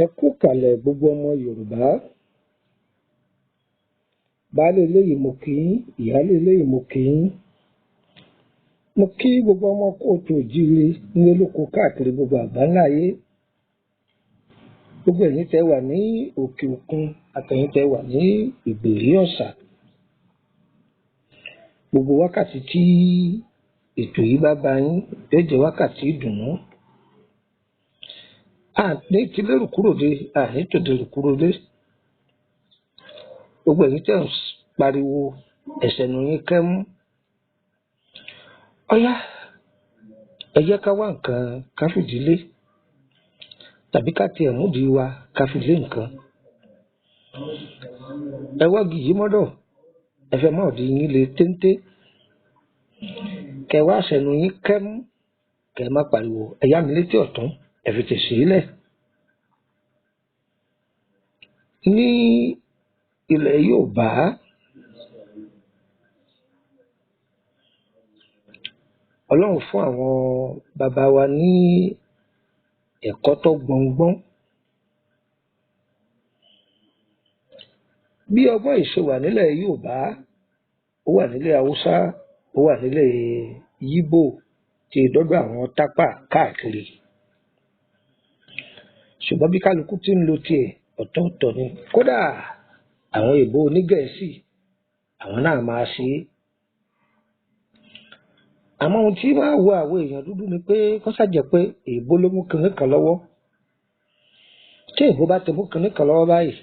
Ẹ kú kàlẹ̀ gbogbo ọmọ Yorùbá. Baálé eléyìí mo kí yín, ìyálé eléyìí mo kí yín. Mo kí gbogbo ọmọ kóòtù òjíire nílé lóko káàkiri gbogbo àgbáńlá ayé. Gbogbo ẹ̀yin tẹ́ wà ní òkè òkun àtẹ̀yin tẹ́ wà ní ìgbèrí ọ̀sà. Gbogbo wákàtí tí ètò yìí bá bá yín yóò jẹ́ wákàtí ìdùnnú. Àní ti lérò kúrò dé, àní tòde rò kúrò dé. Gbogbo ẹ̀yin tẹ́ ń pariwo ẹ̀sẹ̀ nù yín kẹ́mú. Ọ̀yá ẹ jẹ́ ká wá nǹkan ká fìdílé tàbí ká tiẹ̀ múdi wa ká fi lé nǹkan. Ẹ wá gìyí mọ́dọ̀, ẹ fẹ́ mọ́ ọ̀dí yín le téńté. Kẹ wá ṣẹ̀nu yín kẹ́mú, kẹ má pariwo ẹ yá mi létí ọ̀tún, ẹ fi tèsí lẹ̀. Ní ilẹ̀ Yorùbá, Ọlọ́run fún àwọn bàbá wa ní ẹ̀kọ́ tó gbọ̀ngbọ́n. Bí ọgbọ́n ìṣe wà nílẹ̀ Yorùbá, ó wà nílẹ̀ Haúsá, ó wà nílẹ̀ Yíbò, tí ìdọ́dọ̀ àwọn tápà káàkiri. Ṣùgbọ́n bí kálukú ti ń lo tiẹ̀ ọ̀tọ̀ọ̀tọ̀ ni. Kódà àwọn èèbó onígẹ̀ẹ́sì àwọn náà máa ṣe é. Àmọ́ ohun tí máa wo àwọn èèyàn dúdú ni pé kó ṣàjẹ́ pé èèbó ló mú kinní kan lọ́wọ́. Tí èèbó bá ti mú kinní kan lọ́wọ́ báyìí,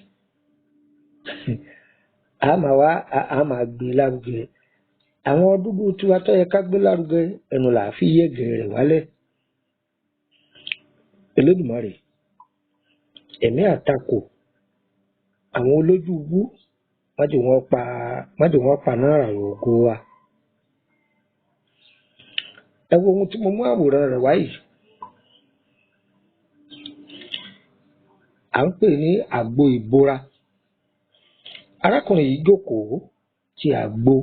a máa gbé lárugẹ. Àwọn dúdú tiwa tó yẹ ká gbé lárugẹ ẹnu là á fi yẹ̀gẹ̀ rẹ̀ wálẹ̀. Elédùmarè, ẹ̀mí àtakò àwọn olójú ubú má jẹ́ wọ́n pa náírà ògo wa. Ẹ wo ohun tí mo mú àwòrán rẹ̀ wáyìí. À ń pè ní àgbo ìbora. Arákùnrin yìí jókòó ti àgbo,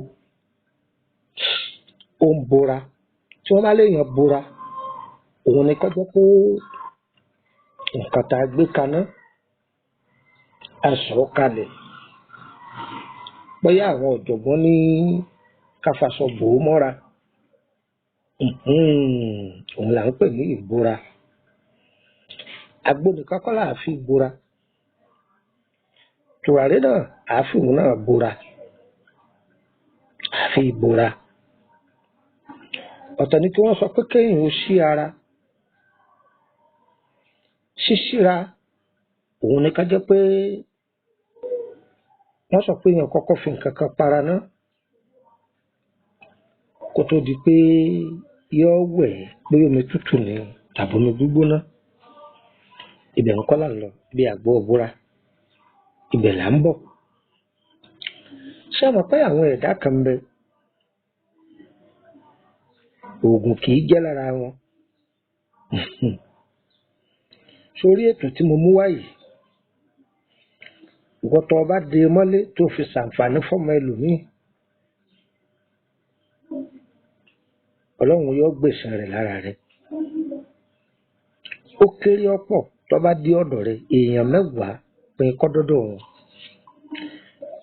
ó ń bora. Tí wọ́n bá léèyàn bora, òun ni kó jẹ́ pé nǹkan tá a gbé kaná, a sọ̀ kalẹ̀. Bóyá àwọn ọ̀jọ̀gbọ́n ní ká faṣọ bò ó mọ́ra. Òun là ń pè ní ìbora. Àgbo nìkan kọ́ là á fi bora. Tùràrí náà à fi òun náà bora. À fi bora. Ọ̀tọ̀ ni kí wọ́n sọ pé kéèyàn ó ṣí ara. Ṣíṣíra òun ni ká jẹ́ pé wọ́n sọ pé èèyàn kọ́kọ́ fi nǹkan kan para náà kó tó di pé yóò wẹ̀ pé omi tútù ni tàbí omi gbígbóná. Ibẹ̀ ń kọ́ là ń lọ, bí àgbo ìbora. Ibẹ̀ là ń bọ̀. Ṣé ẹ mọ̀ pé àwọn ẹ̀dá kan ń bẹ, oògùn kì í jẹ́ lára wọn. Sórí ètò tí mo mú wáyìí, ìwọ tó bá dé mọ́lé tó fi ṣàǹfààní fọ́mọ ẹlòmíì, Ọlọ́run yóò gbèsè rẹ̀ lára rẹ̀. Ó kéré ọ̀pọ̀ tó bá dé ọ̀dọ̀ rẹ̀, èèyàn 10 pín kọ́ dọ́dọ̀ wọn.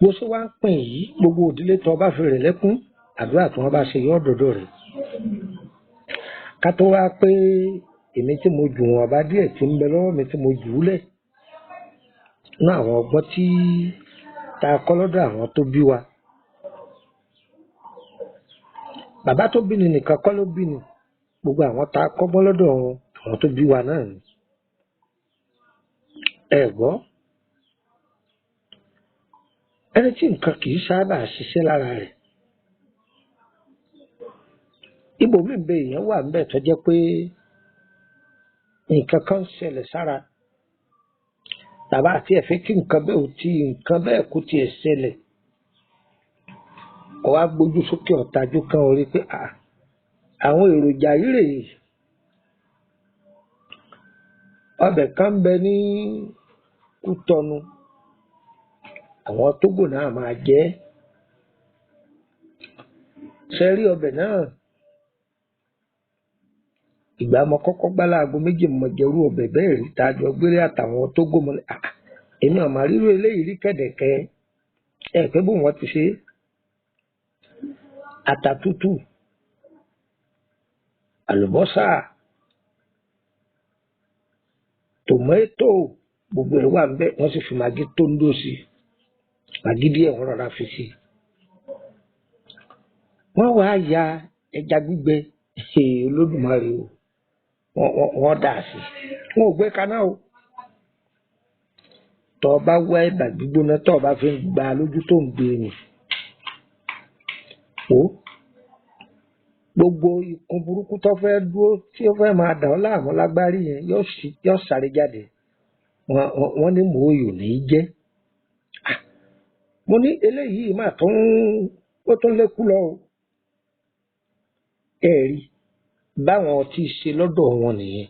Bó ṣe wá ń pín yìí, gbogbo òdílé tó bá fi rẹ̀ lẹ́kún, àdúrà tí wọ́n bá ṣe yóò dọ́dọ̀ rẹ̀. Ká tó wá pé èmi tí mo jù wọn bá díẹ̀ tí ń bẹ lọ́wọ́ mi tí mo jù ú lẹ̀. Ní àwọn ọgbọ́n tí tá a kọ́ lọ́dọ̀ àwọn tó bí wa. Bàbá tó bí ni nìkan kọ́ ló bí ni. Gbogbo àwọn tá a kọ́gbọ́n lọ́dọ̀ wọn, àwọn tó bí wa náà ni. ẹ gbọ́ ẹni tí nǹkan kì í sábà ṣiṣẹ́ lára rẹ̀ ibòmíì bẹ èèyàn wà ńbẹ̀ tó jẹ́ pé nǹkan kan ń ṣẹlẹ̀ sára tàbá àti ẹ̀fẹ́ kí nǹkan bẹ́ẹ̀ kó tiẹ̀ ṣẹlẹ̀ ó wá gbójú sókè ọ̀tajú kan orí pé àwọn èròjà yìí rèé ọbẹ̀ kan ń bẹ ní Kútọnu àwọn Tógò náà máa jẹ ṣe rí ọbẹ̀ náà ìgbà mo kọ́kọ́ gbá láago méjì mo jẹrú ọbẹ̀ bẹ́ẹ̀ rí tá a jọ gbélé àtàwọn Tógò mọ́ èmi àmà rírú eléyìí rí kẹ̀dẹ̀kẹ́ pé bó wọn ti ṣe ata tútù àlùbọ́sà tòmẹ́tò gbogbo ẹ̀ wà ńbẹ̀ wọ́n sì fi màgí tó ń dó sí màgí díẹ̀ wọ́n rọra fi sí wọ́n wá ya ẹja gbígbẹ Olódùmarè o wọ́n dà sí wọn ò gbé kaná o tọ́ ọ bá wá ẹ̀bà gbígbóná tọ́ ọ bá fi ń gba lójú tó ń gbé ni o gbogbo ikùn burúkú tó fẹ́ dúró tí ó fẹ́ máa dà ọ́ láàmú lágbárí yẹn yóò sáré jáde wọ́n ní mòóyò ní í jẹ́ mo ní eléyìí mà ó tún lékú lọ o ẹ rí báwọn ti ṣe lọ́dọ̀ wọn nìyẹn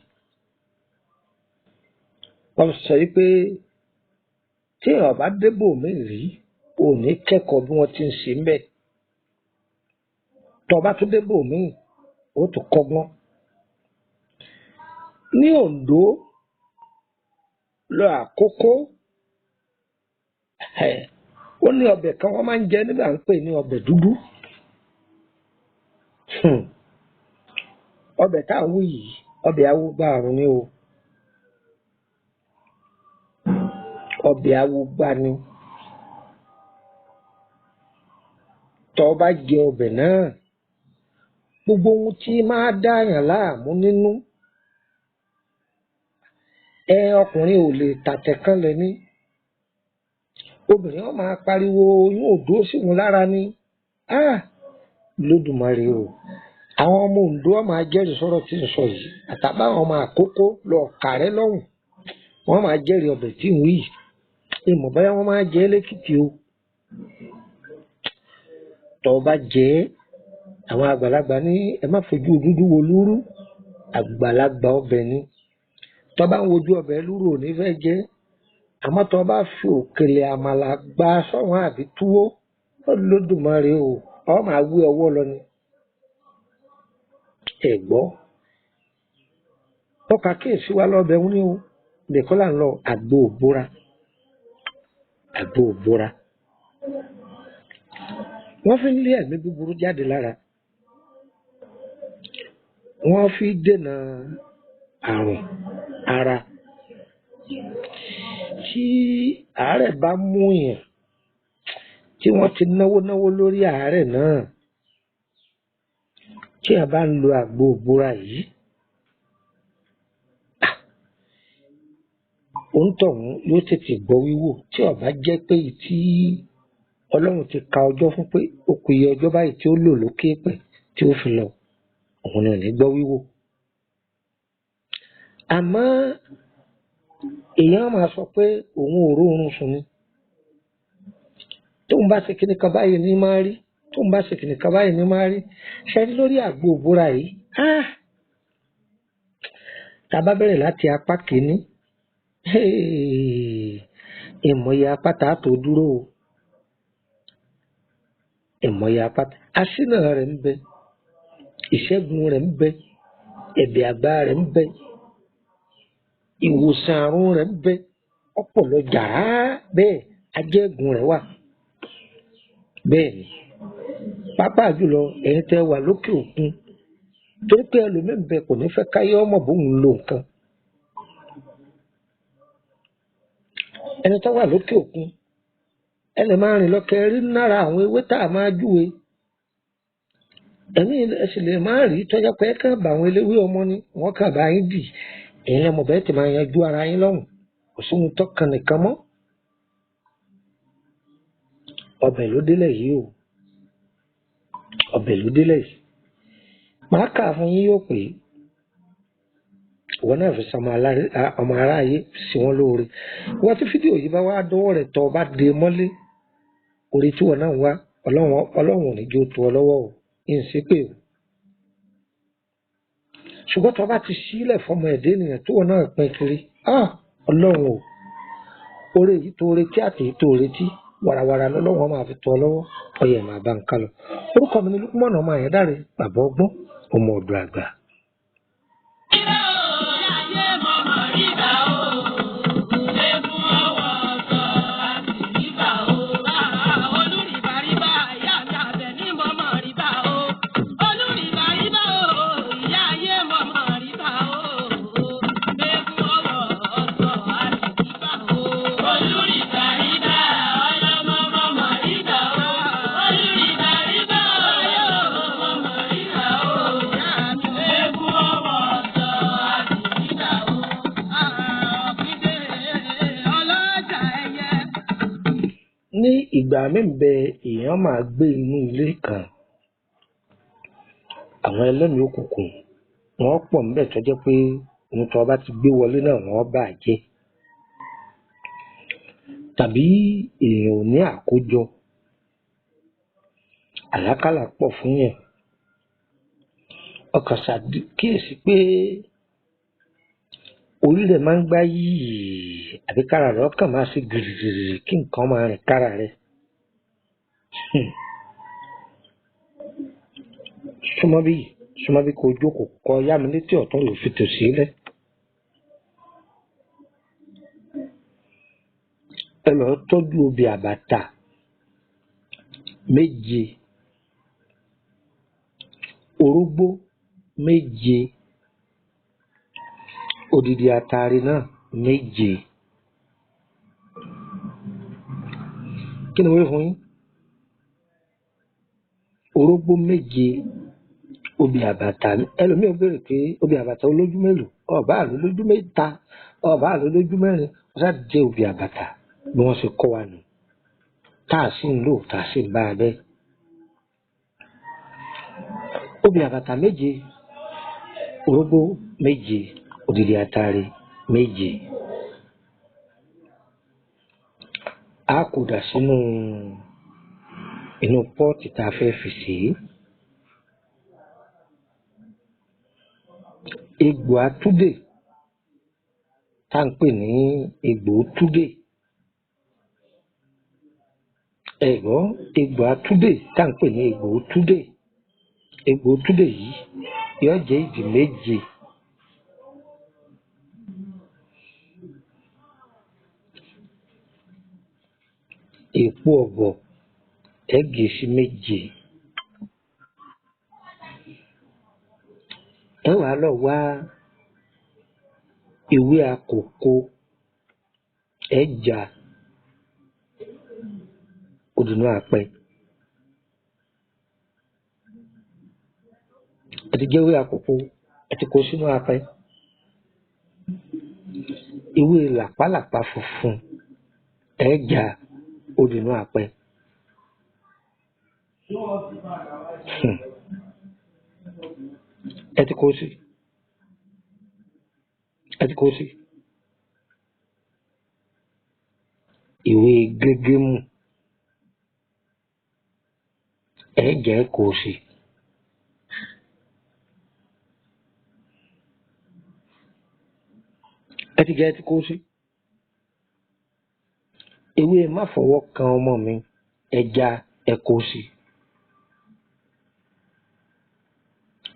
wọ́n sọ pé tí èèyàn bá débò mí rí ò ní kẹ́kọ̀ọ́ bí wọ́n ti ń ṣe ń bẹ̀ tó bá tún débò mí ó tún kọ́gbọ́n ní Oǹdó lọ Àkókó ó ní ọbẹ̀ kan wọ́n máa ń jẹ nígbà ń pè ní ọbẹ̀ dúdú ọbẹ̀ tá à ń wí yìí ọbẹ̀ awúgbà àrùn ni o ọbẹ̀ awúgbà ni tó bá jẹ ọbẹ̀ náà gbogbo ohun tí máa dáyàn láàmú nínú ọkùnrin ò lè tàtẹ̀ kan lẹ̀ ní obìnrin wọn máa pariwo oyún òdó sí wọn lára ní Lódùmarè o àwọn ọmọ Oǹdó máa jẹ́rìí sọ̀rọ̀ tí ń sọ yìí àtàbáwọn ọmọ Àkókó lọ kàrẹ́ lọ́hùn wọ́n máa jẹ́rìí ọbẹ̀ tí ń wí ìmọ̀ báyà wọ́n máa jẹ́ lẹ́kìtì o tọ́ bá jẹ́ àwọn àgbàlagbà ní ẹ má fojú dúdú wo lúrú àgbàlagbà ọbẹ̀ ni tọ́ bá ń wojú ọbẹ̀ lúrú ò ní fẹ́ jẹ́ àmọ́ tọ́ bá fi òkèlè àmàlà gba sọ́wọ́n àbí túwó Olódùmarè o ọ máa wí ọwọ́ lọ ni ẹ gbọ́ ọkà kéèsì wa lọ́bẹ̀ ń ní o lẹ́kọ́ là ń lọ Àgbo Ìbora wọ́n fi ń lé ẹ̀mí búburú jáde lára wọ́n fi dènà àrùn ara tí àárẹ̀ bá mú yàn tí wọ́n ti náwó lórí àárẹ̀ náà tí a bá ń lo Àgbo Ìbora yìí òǹtọ̀hún yóò tètè gbọ́ wíwò tí ó bá jẹ́ pé tí Ọlọ́run ti ka ọjọ́ fún pé ó kù iye ọjọ́ báyìí tí ó lò lókè pẹ̀ tí ó fi lọ òun náà ní gbọ́ wíwò àmọ́ èèyàn máa sọ pé òun ò róorun sùn ni tóun bá ṣe kíní kan báyìí ní máa rí tóun bá ṣe kíní kan báyìí ní máa rí ṣẹ́ni lórí Àgbo Ìbora yìí tá a bá bẹ̀rẹ̀ láti apá kìíní ìmọ̀ye apáta tó dúró o ìmọ̀ye apáta aṣínà rẹ̀ ń bẹ ìṣẹ́gun rẹ̀ ń bẹ ẹ̀bẹ̀ àgbà rẹ̀ ń bẹ ìwòsàn àrùn rẹ̀ ń bẹ ọpọlọ jàrá bẹ́ẹ̀ ajẹ́gun rẹ̀ wà bẹ́ẹ̀ ni pápá jùlọ ẹ̀yin tẹ́ wà lókè òkun torí pé ẹlòmíín bẹ kò ní fẹ́ káyé ọmọ bóun lo nǹkan ẹni tó wà lókè òkun ẹni máa rìn lọ́kẹ́ rí nára àwọn ewé tá a máa júwe ẹ̀mí ẹ̀sìn lè máa rí tọ́jà pé ẹ kàn bá àwọn eléwé ọmọ ni wọ́n kàn bá yín dì ẹ̀yin ọmọ bẹ́ẹ̀ ti máa yanjú ara yín lọ́hùn kò sí ohun tó kan nìkan mọ́. Ọbẹ̀ ló délẹ̀ yìí o, ọbẹ̀ ló délẹ̀ yìí. Màá kà fún yín yóò pé ìwọ náà fi sọmọ ọmọ aráyé sí wọn lóore. Wọ́n tí fídíò yìí bá wá dọ́wọ́ rẹ̀ tọ́ ọ bá dé mọ́lé orí tí wọn náà wá ọlọ́run ò ní jó tó ọ lọ́wọ́ o, ìǹsí pé o. Ṣùgbọ́n tó bá ti sílẹ̀ fọmọ ẹ̀dẹ́ ènìyàn tí wọn náà pín kiri, ọlọ́run o, oore yìí tó retí àti èyí tó retí wàràwàrà lọ́lọ́run máa fi tọ́ ọ lọ́wọ́, ọyẹ máa bá ń ká lọ. Orúkọ mi ni Lukman ọmọ Àyàndáre, bàbá ọgbọ́n, ọmọ ọ̀dọ̀ àgbà. Ní ìgbà mímbẹ èèyàn máa gbé inú ilé kan, àwọn ẹlẹ́mìí òkùnkùn wọ́n pọ̀ níbẹ̀ tó jẹ́ pé ohun tó bá ti gbé wọlé náà wọ́n bàjẹ́. Tàbí èèyàn ò ní àkójọ, àlákàlà pọ̀ fún yẹn, ọkàn ṣàkíyèsí pé orí rẹ̀ máa ń gbá yìí àbí kára rẹ̀ ọkàn máa ṣe gìrìgìrì kí nǹkan máa rìn kára rẹ̀. Súnmọ́ bí kò jókòó kọ yá mi létí ọ̀tún ló fi tò sílẹ̀. Ẹ lọ tọ́jú obì àbàtà 7, orógbó 7, odidi atare náà 7. Kí ni wọ́n fún yín? Orógbó 7, obì àbàtà. Ẹlòmíì ó béèrè pé obì àbàtà olójú mélòó? Ọ̀bá àlọ́ lójú 3, ọ̀bá àlọ́ lójú 4, ọ̀sá jẹ́ obì àbàtà bí wọ́n ṣe kọ́ wa nù. Tá a sì ń lò, tá a sì ń bá a bẹ́. Obì àbàtà 7, orógbó 7, odidi atare 7. A kò dà sínú inú pọ́ọ̀tì tá a fẹ́ fi sè é. Egbò Atude tá à ń pè ní egbò Túdè. Ẹ̀gbọ́ egbò Atude tá à ń pè ní egbò Túdè. Egbò Túdè yìí yóò jẹ́ ìdí 7. Èpo ọ̀bọ̀ ẹ gé sí 7. Ẹ wá lọ wá ewé àkókò ẹ já òdùnú àpẹ. Ẹ ti jẹ́ ewé àkókò ẹ ti kó sínú àpẹ. Ewé làpálàpá funfun ẹ já òdùnú àpẹ. Ẹ ti kó sí. Ìwé gégémù ẹ jẹ́ kó sí. Ẹ ti kó sí. Ewé má fọwọ́ kan ọmọ mi ẹja ẹ kó sí.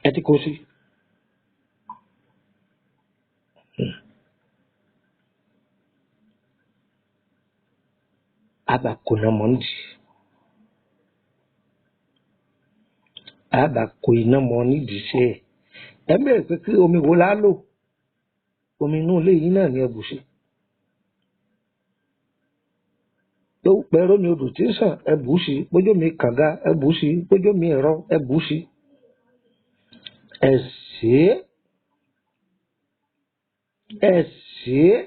Ẹ ti kó sí. Abako iná mọ́ nídìí sí ẹ̀. Ẹ bẹ̀rẹ̀ pé kí omi wo la lò? Omi inú ilé yìí náà ni ẹ bù sí. Tó pẹ̀rọ mi odò tí ń sàn ẹ bù sí. Bójú mi kànga ẹ bù sí. Bójú mi ẹ̀rọ ẹ bù sí. Ẹ sè é.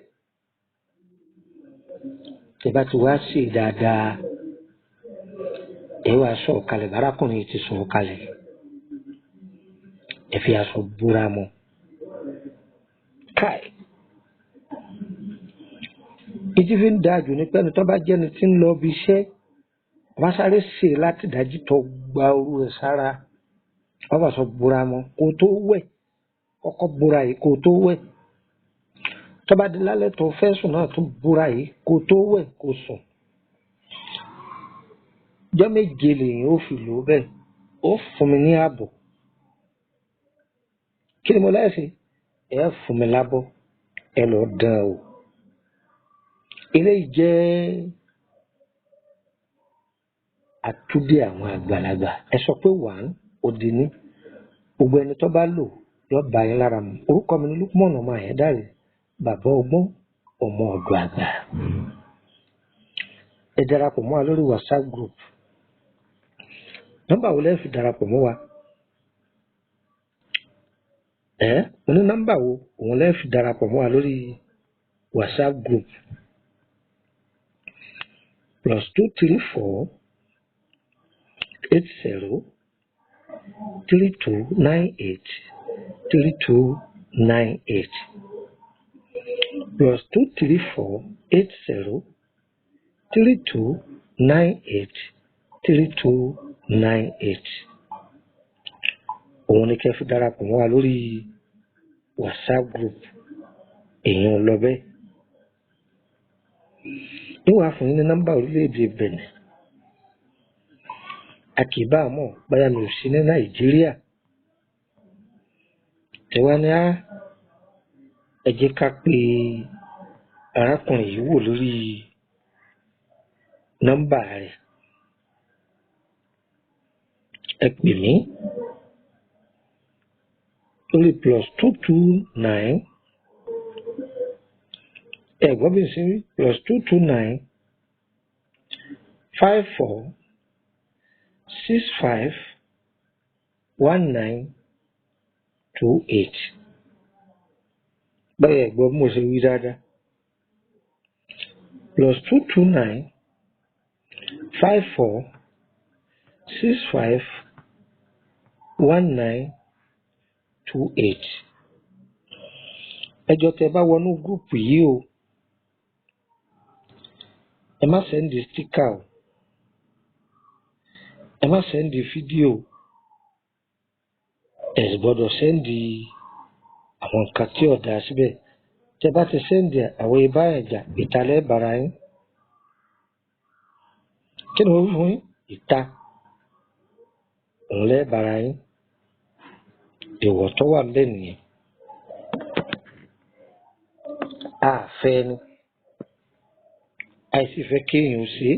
tẹ́ bá ti wá sí dáadáa ẹ wá sọ̀ kalẹ̀ bárakùnrin ti sọ̀ kalẹ̀ ẹ fi aṣọ búra mọ́ káì ìdí fi ń dáa jù ní pẹ́ni tó bá jẹ́ni tí ń lọ bí iṣẹ́ wọ́n sáré ṣe láti dájú tó gba orú ẹ̀ sára wọ́n bá sọ búra mọ́ kó tó wẹ̀ kọ́kọ́ búra yìí kó tó wẹ̀ tó bá di lálẹ́ tó fẹ́ sùn náà tún búra yìí kó tó wẹ̀ kó sùn. Ọjọ́ méje lèyìn ó fi lò bẹ́ẹ̀ ó fún mi ní ààbọ̀ kí ni mo lẹ́sìn ẹ fún mi lábọ́ ẹ lọ dán o. Eléyìí jẹ́ àtúndì àwọn àgbàlagbà ẹ sọ pé wàá òdì ní gbogbo ẹni tó bá lò yóò bá yín lára mu. Orúkọ mi ni Lukman ọmọ Ayédáre bàbá ọgbọ́n ọmọ ọ̀dọ̀ àgbà. Ẹ darapọ̀ mọ́ wa lórí WhatsApp group. Nọ́mbà wo lẹ́ fi darapọ̀ mọ́ wa? Mo ní nọ́mbà wo òun lẹ́ fi darapọ̀ mọ́ wa lórí WhatsApp group? +234 80 3298 3298 +234 80 3298 3298 òun ni kẹ́ fi darapọ̀ mọ́ wa lórí WhatsApp group èèyàn lọ bẹ́ẹ̀. Níwà fún yín ní nọ́mbà orílẹ̀-èdè Benin àkìbá àmọ́ báyà mi ò sí ní Nàìjíríà tẹ̀wá ní ẹ jẹ́ ká pe arákùnrin yìí wò lórí nọ́mbà rẹ̀. Ẹ pè mí lórí +229 ẹ̀gbọ́n bí n ṣe rí +229 54 65 19 28 báyìí ẹ̀gbọ́n bí mo ṣe wí dáadáa +229 54 65 19 28. Ẹjọ́ tẹ́ bá wọnú gúrùpù yìí o ẹ má sẹ́ndì stíkà o ẹ má sẹ́ndì fídíò ẹ sì gbọ́dọ̀ sẹ́ndì àwọn nǹkan tí ò dáa síbẹ̀. Tẹ́ bá ti sẹ́ndì àwọn ibà ẹ̀jà ìtàlẹ́ bàrà yín kí ni wọ́n fún yín ìta òun lẹ́ bàrà yín ìwọ̀ tó wà ńbẹ̀ nìyẹn. Àfẹ́ ni àìsí fẹ́ kéèyàn ṣe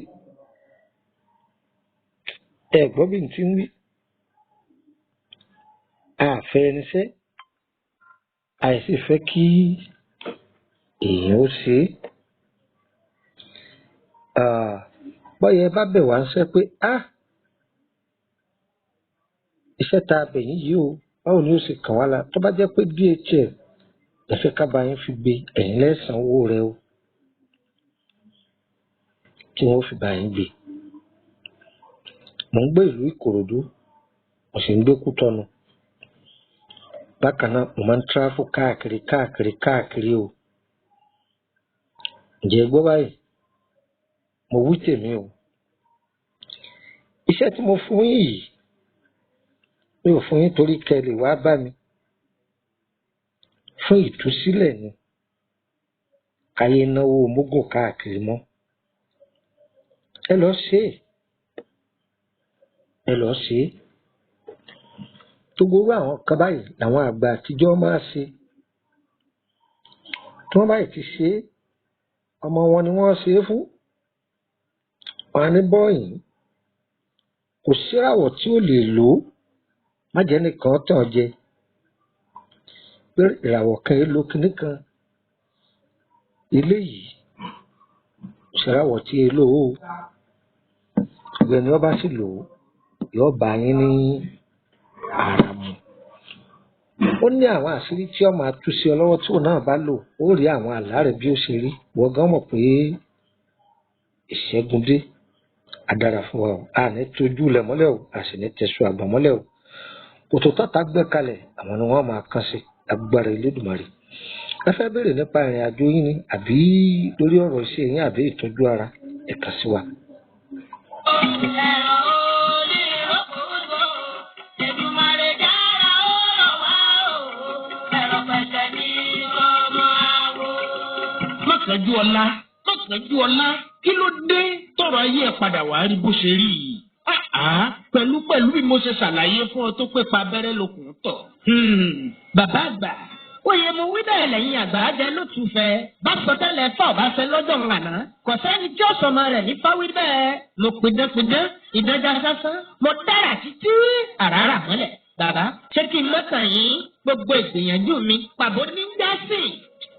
é gbọ́ bí n ti ń wí àfẹ́ ẹni sẹ́ àìsí fẹ́ kí èèyàn ó ṣe é. Bọ́yẹ bá bẹ̀ wá ń sẹ́ pé iṣẹ́ tá a bẹ̀ yín yìí o báwo ni ó ṣe kàn wá la tó bá jẹ́ pé DHL ẹ fẹ́ ká bá yín fi gbé ẹ̀yin lẹ́san owó rẹ o tí wọ́n fi bá yín gbé. Mo ń gbé ìlú Ìkòròdú mo sì ń gbé Kútọ́nù bákan náà mo máa ń tráfù káàkiri o. Ǹjẹ́ gbọ́ báyìí mo wí tèmi o. Iṣẹ́ tí mo fún yín yìí mi ò fún yín torí kẹ́ lè wá bá mi fún ìtúsílẹ̀ ni káyé náwó mógùn káàkiri mọ́. Ẹ lọ ṣe é gbogbo àwọn kan báyìí làwọn àgbà àtijọ́ máa ṣe tí wọ́n báyìí ti ṣe é ọmọ wọn ni wọ́n ṣe é fún. Wọn á ní bọ́ọ̀yìn kò síràwọ̀ tí ó lè lò ó má jẹ́ nìkan tàn jẹ pé ìràwọ̀ kan èlò kìíní kan eléyìí ìṣẹ̀ráwọ̀ tí e lò ó ọ̀gbẹ́ni ọba sì lò ó yóò bá yín ní ara mu. Ó ní àwọn àṣírí tí ó máa tú sí ọ lọ́wọ́ tí òun náà bá lò ó rí àwọn àlá rẹ̀ bí ó ṣe rí wọ́n gan mọ̀ pé ìṣẹ́gun dé adára fún wa o a ní tójú lẹ̀ mọ́lẹ̀ o a sì ní tẹ̀sùn àgbà mọ́lẹ̀ o kòtò tọ́ta gbẹ́ kalẹ̀ àwọn ni wọ́n máa kàn sí agbára Elédùmarè. ẹ fẹ́ béèrè nípa ìrìn àjò yín ni àbí lórí ọ̀rọ̀ iṣẹ́ yín àbí ìtọ́jú ara ẹ kàn sí wa. Mọ́kànjú ọlá kí ló dé tọrọ ayé ẹ̀ padà wá rí bó ṣe rí yìí. Pẹ̀lú bí mo ṣe ṣàlàyé fún ọ tó pé pa abẹ́rẹ́ lókun tọ̀. Bàbá àgbà oyè mo wí bẹ́ẹ̀ lẹ́yìn àgbà jẹ́ ló tún fẹ́. Bá sọ tẹ́lẹ̀ fà ọ̀bá fẹ́ lọ́jọ́ ńlànà. Kò sẹ́ni tí ó sọmọ rẹ̀ ní fáwí bẹ́ẹ̀. Mo pidán ìdájà sásán. Mo dára títí àràrà mọ́lẹ̀. Bàbá ṣé kí n mọ́tàn yín gbogbo ìgbìyànjú mi pàbó ní jásì.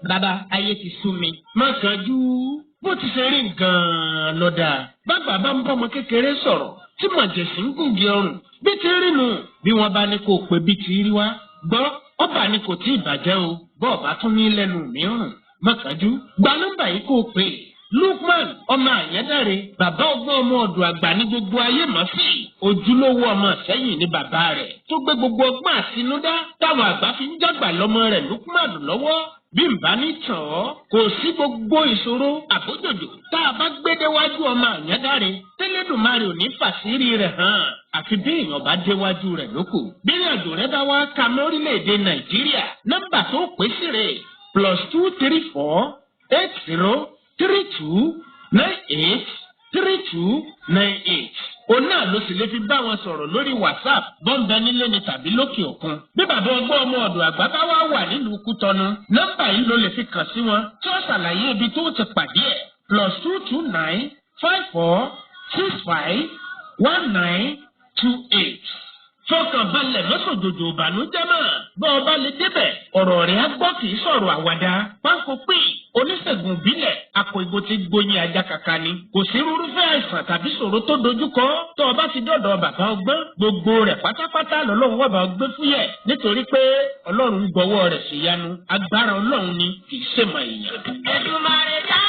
Bàbá ayé ti sú mi. Má kánjú bó ti ṣe rí nǹkan lọ́dà. Bàbá bá ń bọ́ ọmọ kékeré sọ̀rọ̀ tí màjèsí ń gùngi ọrùn bí ti rí nù. Bí wọ́n bá ní kó pè bí ti rí wá. Gbọ́ ọba ni kò tí ì bàjẹ́ o. Bọ́ọ̀ bá tún ní lẹ́nu mìíràn. Má kánjú gba nọ́mbà yìí kó pè. Lukman ọmọ Àyẹ́dáre bàbá ọgbọ́n ọmọ ọ̀dọ̀ àgbà ní gbogbo ayé mọ̀ sí. Ojúlówó ọmọ sẹ́yìn ní bàbá rẹ̀ tó gbé gbogbo ọgbọ́n àtinúdá táwọn àgbà fi ń jágbà lọ́mọ rẹ̀ Lukman lọ́wọ́. Bí n bá ní tàn ọ́ kò sí gbogbo ìṣòro àbójòjò tá a bá gbé déwájú ọmọ Àyẹ́dáre tẹ́lẹ̀dùmarè ò ní fàṣírí rẹ̀ hàn àfi bí èèyàn bá déwájú rẹ̀ lóko. Bí ìrìnàjò rẹ bá wá ka lórílẹ̀‐èdè Nàìjíríà nọ́mbà tó pè sí rẹ̀ +234 80 32 98 32 98. Òun náà ló sì lè fi bá wọn sọ̀rọ̀ lórí WhatsApp bọ́ńbẹ́ nílé ni tàbí lókè òkun. Bí bàbá ọgbọ́n ọmọ ọ̀dọ̀ àgbà bá wá wà nílùú Kútọ́nù nọ́mbà yìí ló lè fi kàn sí wọn tí ó ṣàlàyé ibi tó ti pàdé ẹ̀ +229 54 65 1928. Fọkàn balẹ̀ lọ́sọ̀dọ̀dọ̀ ìbànújẹ́ mọ́. Bọ́ ọ bá lè débẹ̀, ọ̀rọ̀ rẹ̀ á gbọ́ kì í sọ̀rọ̀ àwàdà. Pánkó pé oníṣègùn ìbílẹ̀ àpò ìbò ti gbóyin ajá kàkà ni. Kò sí irúfẹ́ àìsàn tàbí ṣòro tó dojúkọ. Tọ́ ọ bá ti dọ̀dọ̀ bàbá ọgbọ́n, gbogbo rẹ̀ pátápátá lọ́lọ́run wà bá ọgbẹ́ fúyẹ̀. Nítorí pé Ọlọ́run gbọ́wọ́ rẹ̀ ṣèyanu. Agbára Ọlọ́run ni kì í ṣèmọ̀ èèyàn. Èdùmàrè dá.